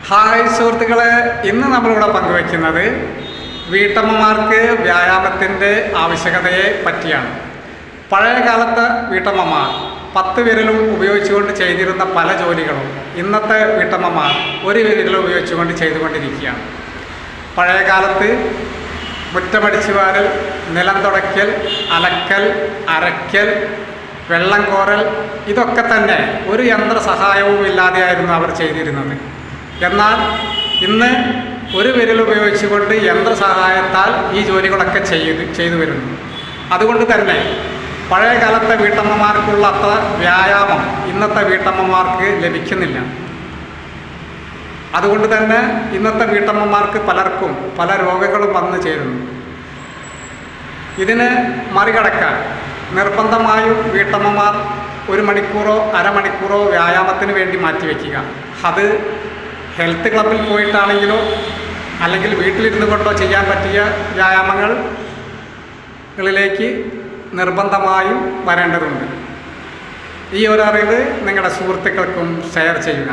Hi സുഹൃത്തുക്കളെ, ഇന്ന് നമ്മളിവിടെ പങ്കുവയ്ക്കുന്നത് വീട്ടമ്മമാർക്ക് വ്യായാമത്തിൻ്റെ ആവശ്യകതയെ പറ്റിയാണ്. പഴയ കാലത്ത് വീട്ടമ്മമാർ 10 വിരലും ഉപയോഗിച്ചുകൊണ്ട് ചെയ്തിരുന്ന പല ജോലികളും ഇന്നത്തെ വീട്ടമ്മമാർ ഒരു വിരലും ഉപയോഗിച്ചുകൊണ്ട് ചെയ്തുകൊണ്ടിരിക്കുകയാണ്. പഴയ കാലത്ത് മുറ്റമടിച്ചു വാരൽ, നിലം തുടയ്ക്കൽ, അലക്കൽ, അരയ്ക്കൽ, വെള്ളം കോരൽ, ഇതൊക്കെ തന്നെ ഒരു യന്ത്ര സഹായവും ഇല്ലാതെയായിരുന്നു അവർ ചെയ്തിരുന്നത്. എന്നാൽ ഇന്ന് ഒരു വിരൽ ഉപയോഗിച്ചുകൊണ്ട് യന്ത്ര സഹായത്താൽ ഈ ജോലികളൊക്കെ ചെയ്തു വരുന്നു. അതുകൊണ്ട് തന്നെ പഴയ കാലത്തെ വീട്ടമ്മമാർക്കുള്ള അത്ര വ്യായാമം ഇന്നത്തെ വീട്ടമ്മമാർക്ക് ലഭിക്കുന്നില്ല. അതുകൊണ്ട് തന്നെ ഇന്നത്തെ വീട്ടമ്മമാർക്ക് പലർക്കും പല രോഗങ്ങളും വന്നു ചേരുന്നു. ഇതിനെ മറികടക്കാൻ നിർബന്ധമായും വീട്ടമ്മമാർ 1 മണിക്കൂറോ അരമണിക്കൂറോ വ്യായാമത്തിന് വേണ്ടി മാറ്റിവെക്കുക. അത് ഹെൽത്ത് ക്ലബിൽ പോയിട്ടാണെങ്കിലോ അല്ലെങ്കിൽ വീട്ടിലിരുന്നു കൊണ്ടോ ചെയ്യാൻ പറ്റിയ വ്യായാമങ്ങളിലേക്ക് നിർബന്ധമായും വരേണ്ടതുണ്ട്. ഈ ഒരു അറിവ് നിങ്ങളുടെ സുഹൃത്തുക്കൾക്കും ഷെയർ ചെയ്യുക.